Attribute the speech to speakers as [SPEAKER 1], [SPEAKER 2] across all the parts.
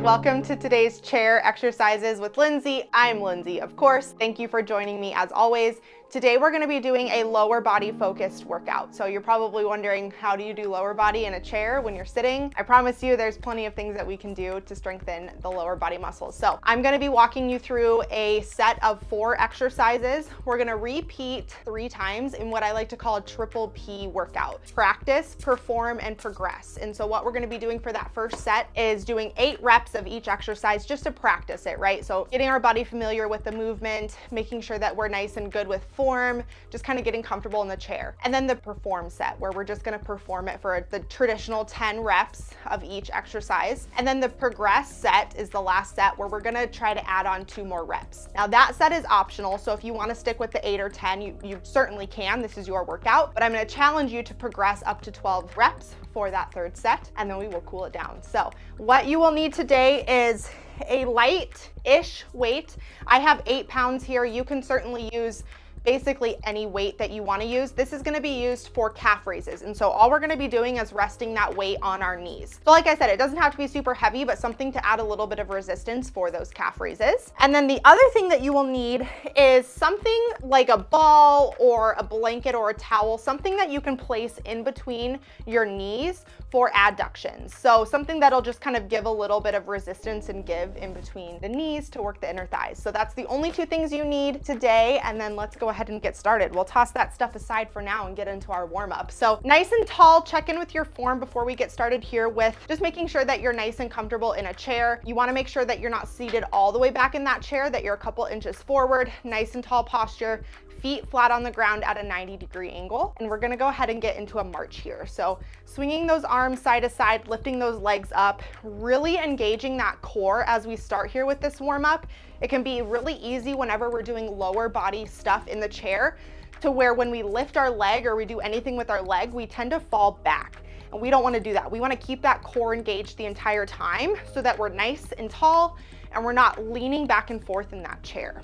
[SPEAKER 1] Welcome to today's chair exercises with Lindsay. I'm Lindsay, of course. Thank you for joining me as always. Today we're going to be doing a lower body focused workout. So you're probably wondering, how do you do lower body in a chair when you're sitting? I promise you there's plenty of things that we can do to strengthen the lower body muscles. So I'm going to be walking you through a set of 4 exercises. We're going to repeat 3 times in what I like to call a triple P workout. Practice, perform, and progress. And so what we're going to be doing for that first set is doing 8 reps of each exercise just to practice it, right? So getting our body familiar with the movement, making sure that we're nice and good with form, just kind of getting comfortable in the chair. And then the perform set, where we're just going to perform it for the traditional 10 reps of each exercise. And then the progress set is the last set, where we're going to try to add on 2 more reps. Now that set is optional, so if you want to stick with the 8 or 10, you certainly can. This is your workout, but I'm going to challenge you to progress up to 12 reps for that third set, and then we will cool it down. So what you will need today is a light-ish weight. I have 8 pounds here. You can certainly use basically any weight that you want to use. This is going to be used for calf raises. And so all we're going to be doing is resting that weight on our knees. So like I said, it doesn't have to be super heavy, but something to add a little bit of resistance for those calf raises. And then the other thing that you will need is something like a ball or a blanket or a towel, something that you can place in between your knees for adductions. So something that'll just kind of give a little bit of resistance and give in between the knees to work the inner thighs. So that's the only 2 things you need today. And then let's go ahead and get started. We'll toss that stuff aside for now and get into our warm up. So nice and tall, check in with your form before we get started here with just making sure that you're nice and comfortable in a chair. You want to make sure that you're not seated all the way back in that chair, that you're a couple inches forward, nice and tall posture, feet flat on the ground at a 90-degree angle. And we're going to go ahead and get into a march here. So swinging those arms side to side, lifting those legs up, really engaging that core as we start here with this warm up. It can be really easy whenever we're doing lower body stuff in the chair to where when we lift our leg or we do anything with our leg, we tend to fall back. And we don't want to do that. We want to keep that core engaged the entire time so that we're nice and tall and we're not leaning back and forth in that chair.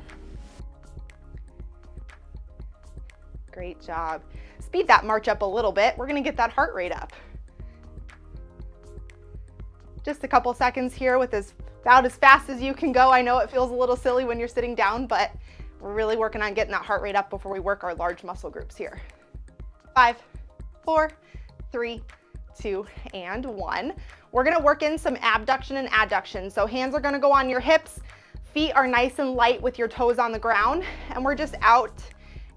[SPEAKER 1] Great job. Speed that march up a little bit. We're going to get that heart rate up. Just a couple seconds here with about as fast as you can go. I know it feels a little silly when you're sitting down, but we're really working on getting that heart rate up before we work our large muscle groups here. 5, 4, 3, 2, and 1. We're going to work in some abduction and adduction. So hands are going to go on your hips. Feet are nice and light with your toes on the ground, and we're just out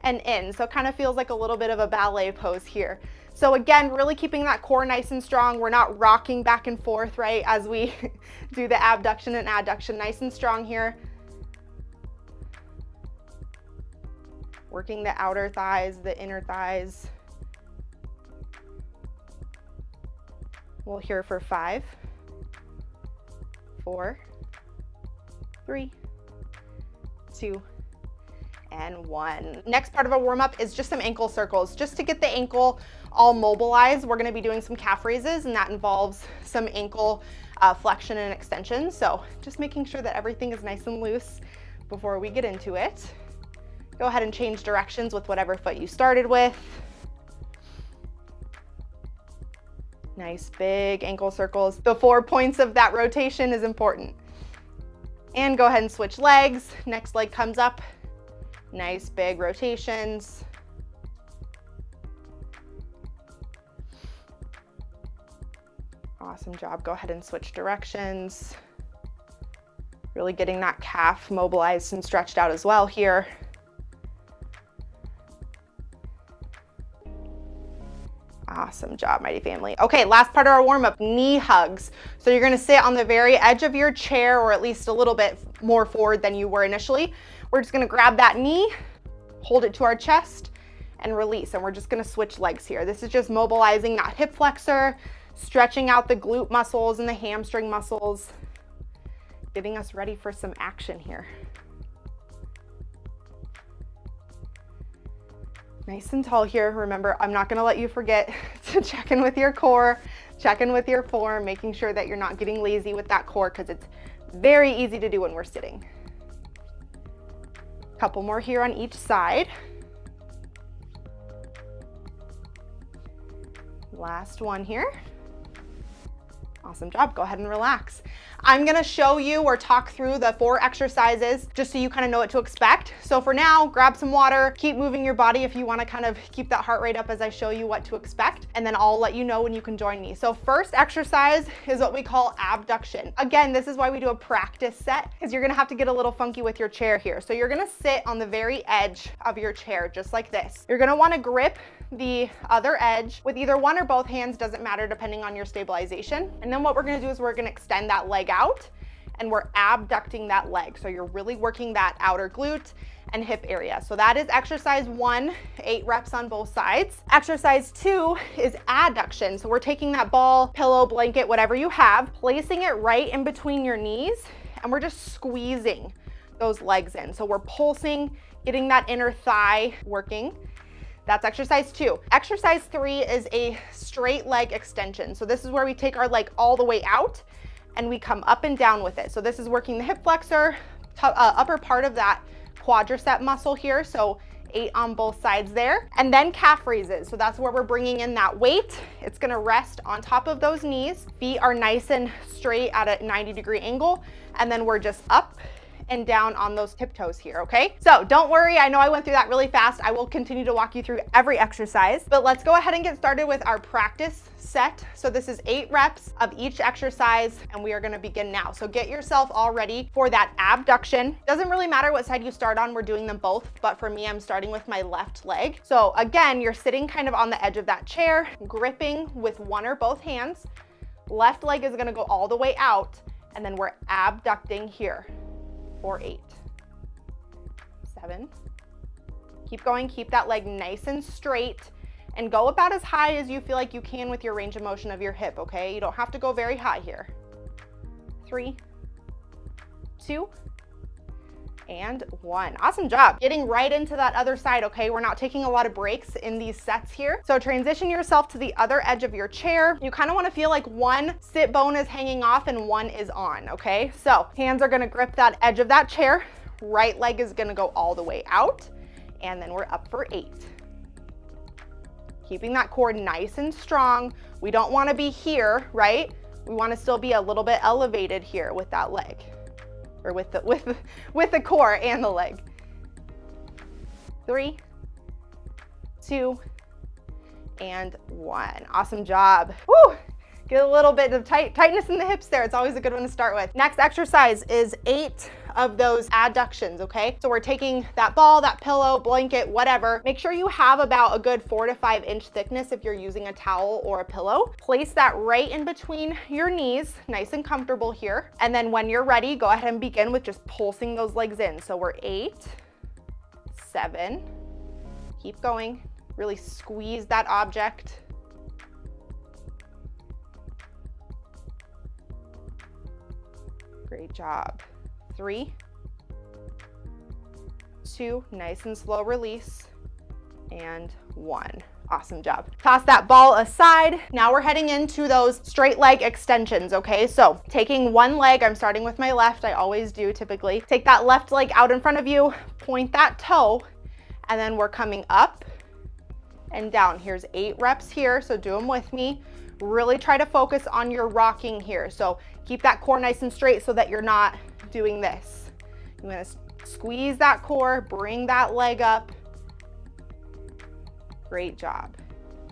[SPEAKER 1] and in. So it kind of feels like a little bit of a ballet pose here. So again, really keeping that core nice and strong. We're not rocking back and forth, right, as we do the abduction and adduction. Nice and strong here. Working the outer thighs, the inner thighs. We'll here for 5, 4, 3, 2, and 1. Next part of a warm up is just some ankle circles, just to get the ankle all mobilized. We're going to be doing some calf raises, and that involves some ankle flexion and extension. So just making sure that everything is nice and loose before we get into it. Go ahead and change directions with whatever foot you started with. Nice big ankle circles. The 4 points of that rotation is important. And go ahead and switch legs. Next leg comes up. Nice big rotations. Awesome job. Go ahead and switch directions. Really getting that calf mobilized and stretched out as well here. Awesome job, mighty family. Okay, last part of our warm-up, knee hugs. So you're gonna sit on the very edge of your chair, or at least a little bit more forward than you were initially. We're just gonna grab that knee, hold it to our chest, and release. And we're just gonna switch legs here. This is just mobilizing that hip flexor, stretching out the glute muscles and the hamstring muscles, getting us ready for some action here. Nice and tall here. Remember, I'm not gonna let you forget to check in with your core, check in with your form, making sure that you're not getting lazy with that core, because it's very easy to do when we're sitting. Couple more here on each side. Last one here. Awesome job. Go ahead and relax. I'm gonna show you or talk through the 4 exercises just so you kind of know what to expect. So for now, grab some water, keep moving your body if you want to kind of keep that heart rate up as I show you what to expect, and then I'll let you know when you can join me. So first exercise is what we call abduction. Again, this is why we do a practice set, because you're gonna have to get a little funky with your chair here. So you're gonna sit on the very edge of your chair, just like this. You're gonna want to grip the other edge with either one or both hands, doesn't matter depending on your stabilization. And then what we're gonna do is we're gonna extend that leg out and we're abducting that leg. So you're really working that outer glute and hip area. So that is exercise 1, 8 reps on both sides. Exercise 2 is adduction. So we're taking that ball, pillow, blanket, whatever you have, placing it right in between your knees, and we're just squeezing those legs in. So we're pulsing, getting that inner thigh working. That's exercise 2. Exercise 3 is a straight leg extension. So this is where we take our leg all the way out and we come up and down with it. So this is working the hip flexor, upper part of that quadricep muscle here. So 8 on both sides there. And then calf raises. So that's where we're bringing in that weight. It's gonna rest on top of those knees. Feet are nice and straight at a 90-degree angle. And then we're just up and down on those tiptoes here, okay? So don't worry, I know I went through that really fast. I will continue to walk you through every exercise, but let's go ahead and get started with our practice set. So this is 8 reps of each exercise, and we are gonna begin now. So get yourself all ready for that abduction. Doesn't really matter what side you start on, we're doing them both, but for me, I'm starting with my left leg. So again, you're sitting kind of on the edge of that chair, gripping with one or both hands. Left leg is gonna go all the way out, and then we're abducting here. For 8, 7, keep going, keep that leg nice and straight, and go about as high as you feel like you can with your range of motion of your hip, okay? You don't have to go very high here. 3, 2, and 1. Awesome job. Getting right into that other side, okay? We're not taking a lot of breaks in these sets here. So transition yourself to the other edge of your chair. You kind of want to feel like one sit bone is hanging off and one is on, okay? So hands are going to grip that edge of that chair. Right leg is going to go all the way out, and then we're up for 8. Keeping that core nice and strong. We don't want to be here, right? We want to still be a little bit elevated here with that leg. Or with the core and the leg. 3, 2, and 1. Awesome job. Woo! Get a little bit of tightness in the hips there. It's always a good one to start with. Next exercise is 8 of those adductions, okay? So we're taking that ball, that pillow, blanket, whatever. Make sure you have about a good 4 to 5 inch thickness if you're using a towel or a pillow. Place that right in between your knees, nice and comfortable here. And then when you're ready, go ahead and begin with just pulsing those legs in. So we're 8, 7, keep going. Really squeeze that object. Great job. 3, 2, nice and slow release, and 1. Awesome job. Toss that ball aside. Now we're heading into those straight leg extensions, okay? So taking one leg, I'm starting with my left, I always do typically. Take that left leg out in front of you, point that toe, and then we're coming up and down. Here's 8 reps here, so do them with me. Really try to focus on your rocking here. So keep that core nice and straight so that you're not doing this. You want to squeeze that core, bring that leg up. Great job.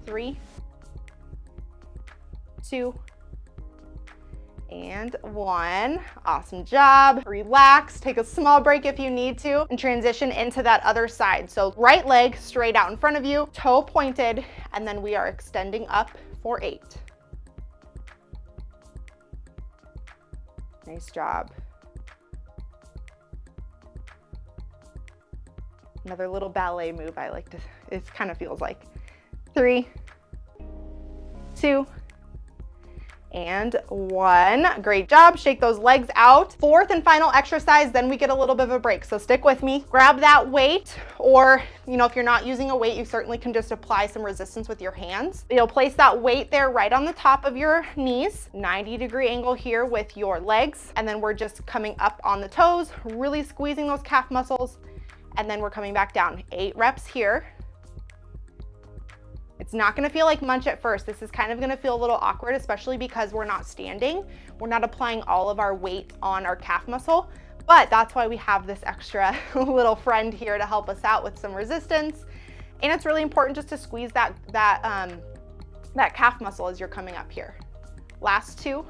[SPEAKER 1] 3, 2, and 1. Awesome job. Relax, take a small break if you need to, and transition into that other side. So right leg straight out in front of you, toe pointed, and then we are extending up for 8. Nice job. Another little ballet move I like to, it kind of feels like. 3, 2, and 1. Great job. Shake those legs out. Fourth and final exercise, then we get a little bit of a break. So stick with me. Grab that weight, or if you're not using a weight, you certainly can just apply some resistance with your hands. You'll place that weight there right on the top of your knees, 90-degree angle here with your legs. And then we're just coming up on the toes, really squeezing those calf muscles. And then we're coming back down. 8 reps here. It's not gonna feel like munch at first. This is kind of gonna feel a little awkward, especially because we're not standing. We're not applying all of our weight on our calf muscle, but that's why we have this extra little friend here to help us out with some resistance. And it's really important just to squeeze that calf muscle as you're coming up here. Last 2.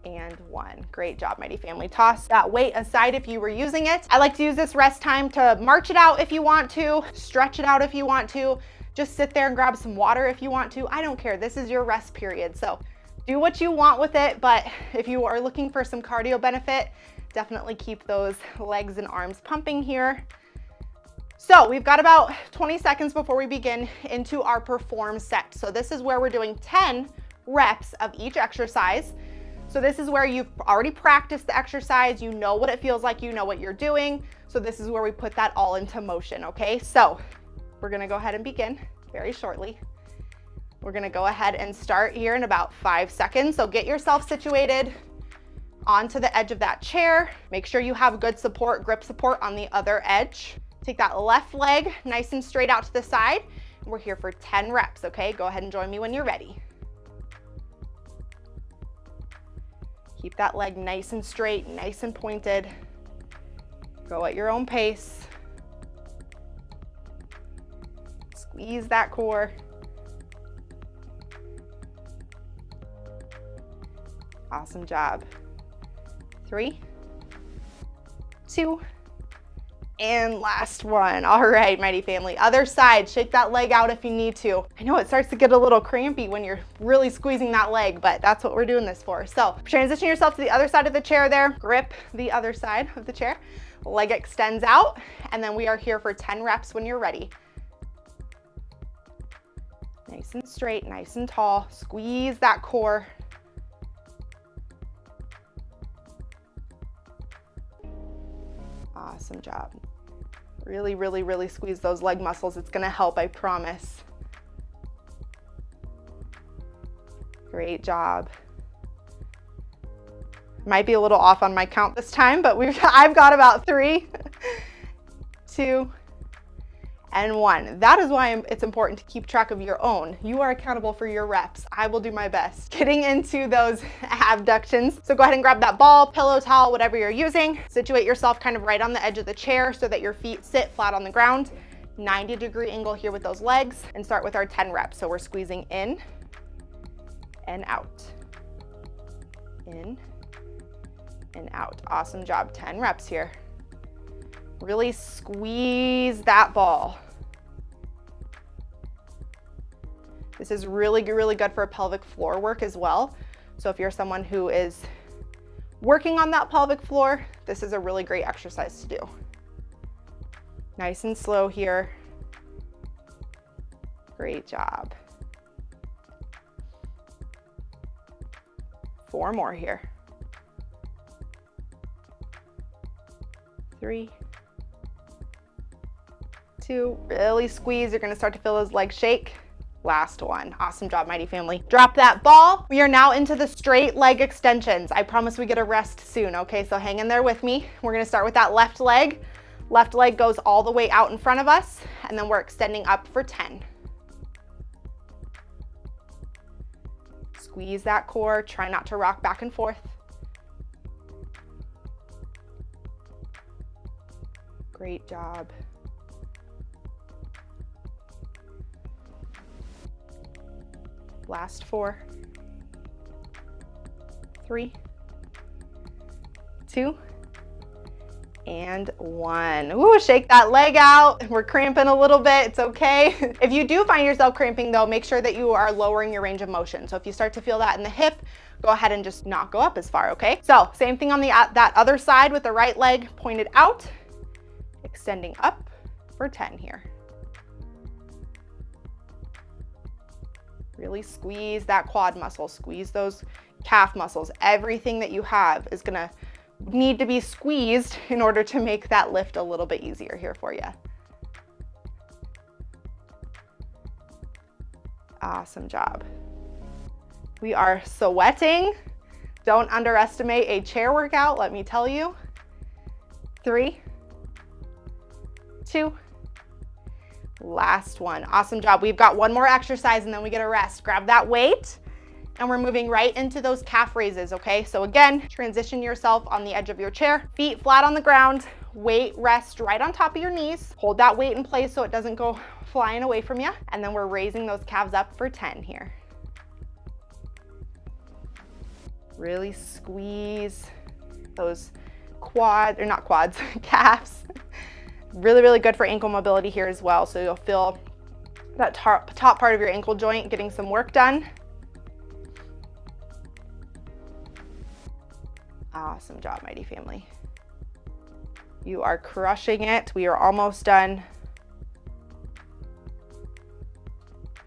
[SPEAKER 1] And 1. Great job, mighty family. Toss that weight aside if you were using it. I like to use this rest time to march it out if you want to, stretch it out if you want to, just sit there and grab some water if you want to. I don't care. This is your rest period. So do what you want with it, but if you are looking for some cardio benefit, definitely keep those legs and arms pumping here. So we've got about 20 seconds before we begin into our perform set. So this is where we're doing 10 reps of each exercise. So this is where you've already practiced the exercise, you know what it feels like, you know what you're doing. So this is where we put that all into motion, okay? So we're gonna go ahead and begin very shortly. We're gonna go ahead and start here in about 5 seconds. So get yourself situated onto the edge of that chair. Make sure you have good support, grip support on the other edge. Take that left leg nice and straight out to the side. We're here for 10 reps, okay? Go ahead and join me when you're ready. Keep that leg nice and straight, nice and pointed. Go at your own pace. Squeeze that core. Awesome job. 3, 2, and last one. All right, mighty family. Other side, shake that leg out if you need to. I know it starts to get a little crampy when you're really squeezing that leg, but that's what we're doing this for. So transition yourself to the other side of the chair there. Grip the other side of the chair. Leg extends out, and then we are here for 10 reps when you're ready. Nice and straight, nice and tall. Squeeze that core. Awesome job. Really, really, really squeeze those leg muscles. It's gonna help, I promise. Great job. Might be a little off on my count this time, but I've got about 3, 2, and 1. That is why it's important to keep track of your own. You are accountable for your reps. I will do my best. Getting into those abductions. So go ahead and grab that ball, pillow, towel, whatever you're using. Situate yourself kind of right on the edge of the chair so that your feet sit flat on the ground. 90-degree angle here with those legs, and start with our 10 reps. So we're squeezing in and out. In and out. Awesome job. 10 reps here. Really squeeze that ball. This is really, really good for pelvic floor work as well. So if you're someone who is working on that pelvic floor, this is a really great exercise to do. Nice and slow here. Great job. 4 more here. 3, 2, really squeeze. You're gonna start to feel those legs shake. Last one. Awesome job, mighty family. Drop that ball. We are now into the straight leg extensions. I promise we get a rest soon, okay? So hang in there with me. We're gonna start with that left leg. Left leg goes all the way out in front of us, and then we're extending up for 10. Squeeze that core. Try not to rock back and forth. Great job. Last 4, 3, 2, and 1. Ooh, shake that leg out. We're cramping a little bit, it's okay. If you do find yourself cramping though, make sure that you are lowering your range of motion. So if you start to feel that in the hip, go ahead and just not go up as far, okay? So same thing on that other side with the right leg pointed out, extending up for 10 here. Really squeeze that quad muscle, squeeze those calf muscles. Everything that you have is gonna need to be squeezed in order to make that lift a little bit easier here for you. Awesome job. We are sweating. Don't underestimate a chair workout, let me tell you. 3, 2, Last one. Awesome job. We've got one more exercise and then we get a rest. Grab that weight and we're moving right into those calf raises, okay? So again, transition yourself on the edge of your chair, feet flat on the ground, weight rest right on top of your knees. Hold that weight in place so it doesn't go flying away from you. And then we're raising those calves up for 10 here. Really squeeze those quads, or not quads, calves. Really, really good for ankle mobility here as well. So you'll feel that top part of your ankle joint getting some work done. Awesome job, Mighty Family. You are crushing it. We are almost done.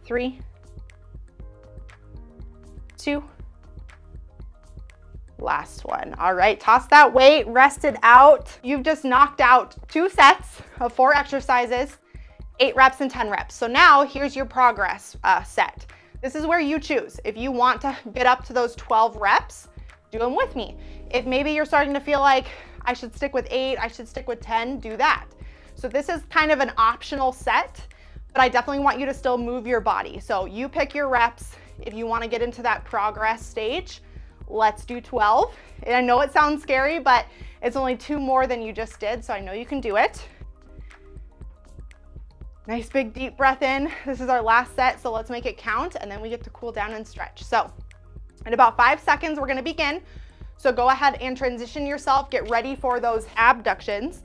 [SPEAKER 1] 3, 2, last one. All right, toss that weight, rest it out. You've just knocked out 2 sets of 4 exercises, 8 reps and 10 reps. So now here's your progress set. This is where you choose. If you want to get up to those 12 reps, do them with me. If maybe you're starting to feel like I should stick with 8, I should stick with 10, do that. So this is kind of an optional set, but I definitely want you to still move your body. So you pick your reps. If you want to get into that progress stage, let's do 12. And I know it sounds scary, but it's only 2 more than you just did, so I know you can do it. Nice big deep breath in. This is our last set, so let's make it count, and then we get to cool down and stretch. So in about 5 seconds, we're gonna begin. So go ahead and transition yourself, get ready for those abductions.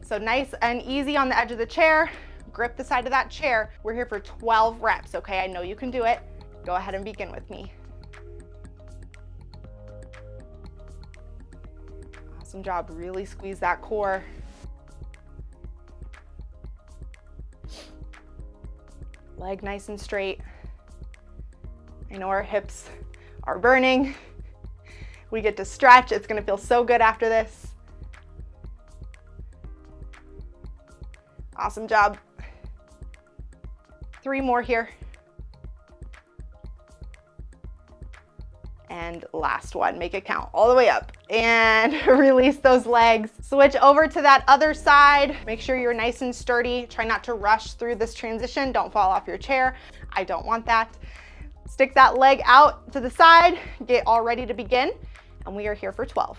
[SPEAKER 1] So nice and easy on the edge of the chair, grip the side of that chair. We're here for 12 reps, okay? I know you can do it. Go ahead and begin with me. Awesome job, really squeeze that core. Leg nice and straight. I know our hips are burning. We get to stretch. It's gonna feel so good after this. Awesome job. 3 more here. And last one, make it count all the way up. And release those legs. Switch over to that other side. Make sure you're nice and sturdy. Try not to rush through this transition. Don't fall off your chair. I don't want that. Stick that leg out to the side. Get all ready to begin. And we are here for 12.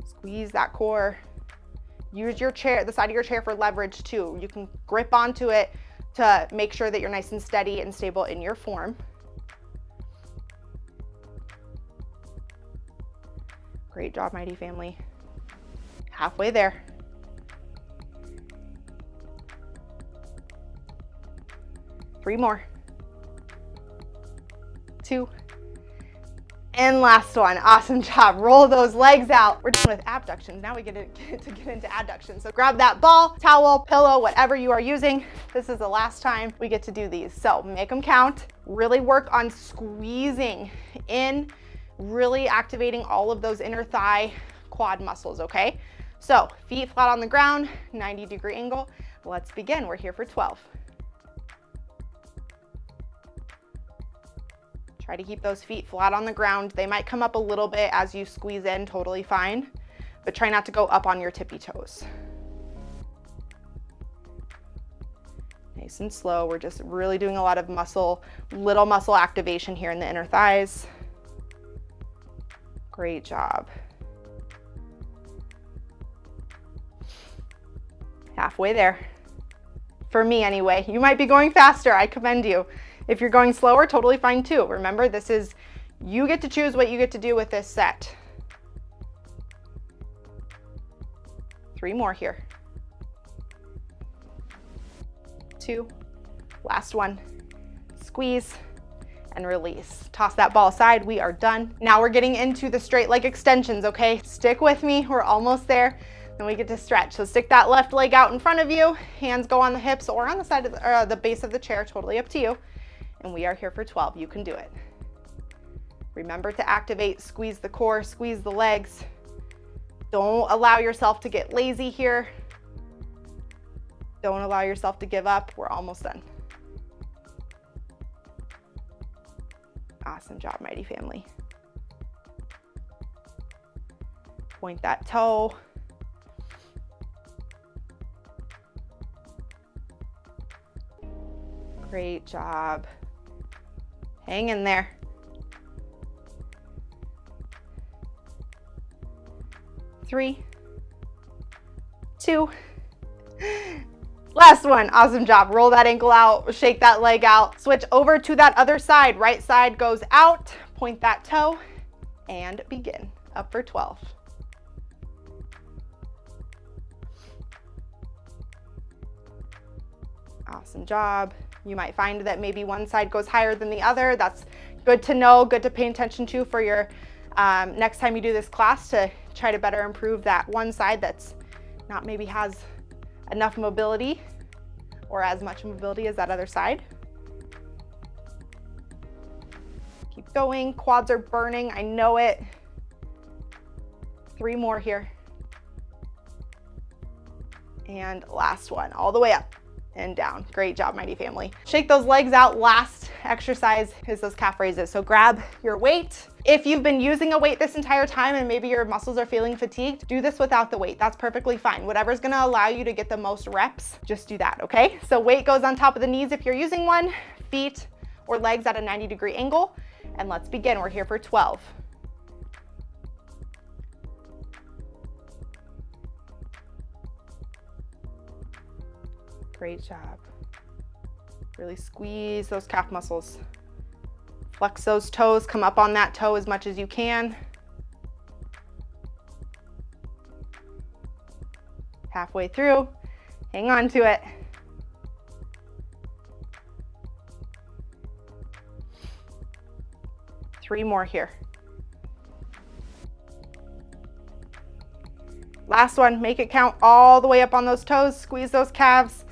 [SPEAKER 1] Squeeze that core. Use your chair, the side of your chair, for leverage too. You can grip onto it to make sure that you're nice and steady and stable in your form. Great job, Mighty Family. Halfway there. Three more. 2. And last one. Awesome job. Roll those legs out. We're done with abductions. Now we get to get into adduction. So grab that ball, towel, pillow, whatever you are using. This is the last time we get to do these. So make them count. Really work on squeezing in, really activating all of those inner thigh quad muscles, okay? So feet flat on the ground, 90-degree angle. Let's begin. We're here for 12. Try to keep those feet flat on the ground. They might come up a little bit as you squeeze in, totally fine, but try not to go up on your tippy toes. Nice and slow. We're just really doing a lot of little muscle activation here in the inner thighs. Great job. Halfway there. For me anyway. You might be going faster. I commend you. If you're going slower, totally fine too. Remember, this is, you get to choose what you get to do with this set. 3 more here. 2, last one. Squeeze and release. Toss that ball aside. We are done. Now we're getting into the straight leg extensions, okay? Stick with me. We're almost there. Then we get to stretch. So stick that left leg out in front of you. Hands go on the hips or on the side of the base of the chair, totally up to you. And we are here for 12. You can do it. Remember to activate, squeeze the core, squeeze the legs. Don't allow yourself to get lazy here. Don't allow yourself to give up. We're almost done. Awesome job, Mighty Family. Point that toe. Great job. Hang in there. 3, 2. Last one. Awesome job. Roll that ankle out, shake that leg out, switch over to that other side. Right side goes out, point that toe, and begin. Up for 12. Awesome job. You might find that maybe one side goes higher than the other. That's good to know, good to pay attention to for your next time you do this class, to try to better improve that one side that's not maybe has enough mobility or as much mobility as that other side. Keep going. Quads are burning. I know it. 3 more here. And last one, all the way up and down. Great job, mighty family. Shake those legs out. Last exercise is those calf raises. So grab your weight. If you've been using a weight this entire time and maybe your muscles are feeling fatigued, do this without the weight. That's perfectly fine. Whatever's gonna allow you to get the most reps, just do that, okay? So weight goes on top of the knees if you're using one, feet or legs at a 90-degree angle. And let's begin. We're here for 12. Great job. Really squeeze those calf muscles. Flex those toes, come up on that toe as much as you can. Halfway through, hang on to it. Three more here. Last one, make it count all the way up on those toes, squeeze those calves,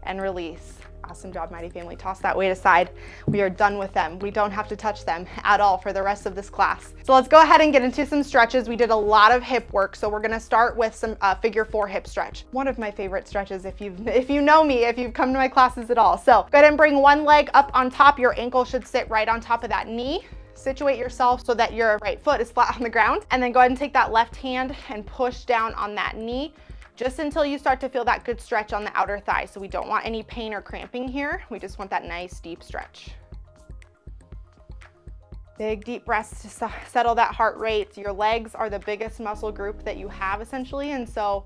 [SPEAKER 1] and release. Awesome job, mighty family. Toss that weight aside. We are done with them. We don't have to touch them at all for the rest of this class. So let's go ahead and get into some stretches. We did a lot of hip work, so we're gonna start with some figure 4 hip stretch. One of my favorite stretches if you know me, if you've come to my classes at all. So go ahead and bring one leg up on top. Your ankle should sit right on top of that knee. Situate yourself so that your right foot is flat on the ground, and then go ahead and take that left hand and push down on that knee just until you start to feel that good stretch on the outer thigh. So we don't want any pain or cramping here. We just want that nice deep stretch. Big deep breaths to settle that heart rate. Your legs are the biggest muscle group that you have essentially, and so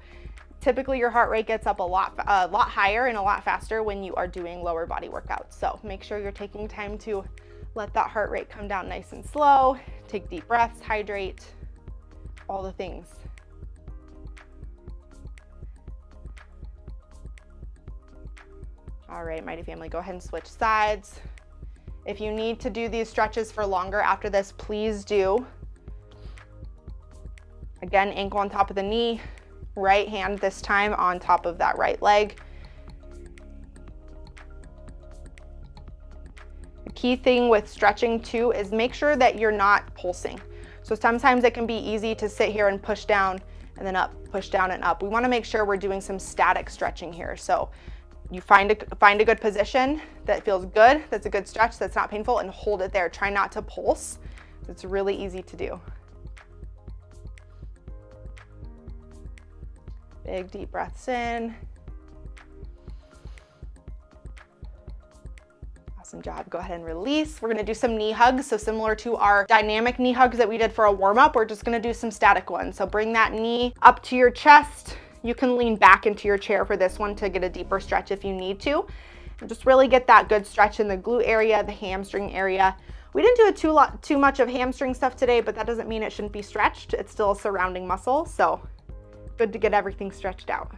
[SPEAKER 1] typically your heart rate gets up a lot higher and a lot faster when you are doing lower body workouts. So make sure you're taking time to let that heart rate come down nice and slow. Take deep breaths, hydrate, all the things. All right, mighty family, go ahead and switch sides. If you need to do these stretches for longer after this, please do. Again, ankle on top of the knee, right hand this time on top of that right leg. The key thing with stretching too is make sure that you're not pulsing. So sometimes it can be easy to sit here and push down and then up, push down and up. We want to make sure we're doing some static stretching here. So you find a good position that feels good, that's a good stretch, that's not painful, and hold it there. Try not to pulse. It's really easy to do. Big deep breaths in. Awesome job. Go ahead and release. We're going to do some knee hugs. So similar to our dynamic knee hugs that we did for a warm-up, we're just going to do some static ones. So bring that knee up to your chest. You can lean back into your chair for this one to get a deeper stretch if you need to. And just really get that good stretch in the glute area, the hamstring area. We didn't do too much of hamstring stuff today, but that doesn't mean it shouldn't be stretched. It's still a surrounding muscle, so good to get everything stretched out.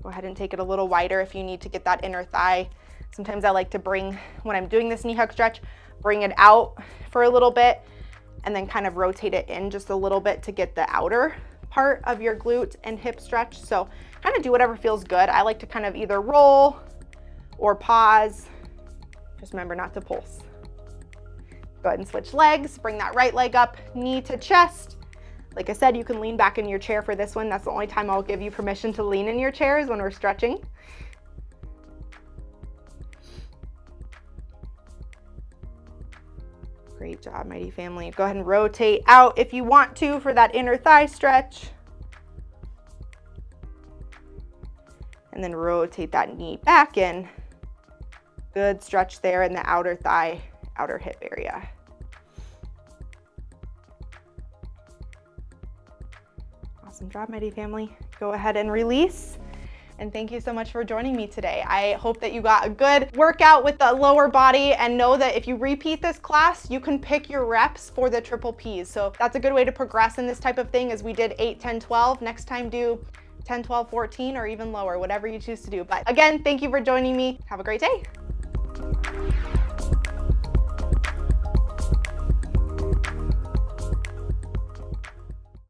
[SPEAKER 1] Go ahead and take it a little wider if you need to get that inner thigh. Sometimes I like to bring, when I'm doing this knee hug stretch, bring it out for a little bit and then kind of rotate it in just a little bit to get the outer part of your glute and hip stretch. So kind of do whatever feels good. I like to kind of either roll or pause. Just remember not to pulse. Go ahead and switch legs. Bring that right leg up, knee to chest. Like I said, you can lean back in your chair for this one. That's the only time I'll give you permission to lean in your chair is when we're stretching. Great job, mighty family. Go ahead and rotate out if you want to for that inner thigh stretch. and then rotate that knee back in. Good stretch there in the outer thigh, outer hip area. Awesome job, Mighty Family. Go ahead and release. And thank you so much for joining me today. I hope that you got a good workout with the lower body, and know that if you repeat this class, you can pick your reps for the triple Ps. So that's a good way to progress in this type of thing, as we did 8, 10, 12. Next time do 10, 12, 14, or even lower, whatever you choose to do. But again, thank you for joining me. Have a great day.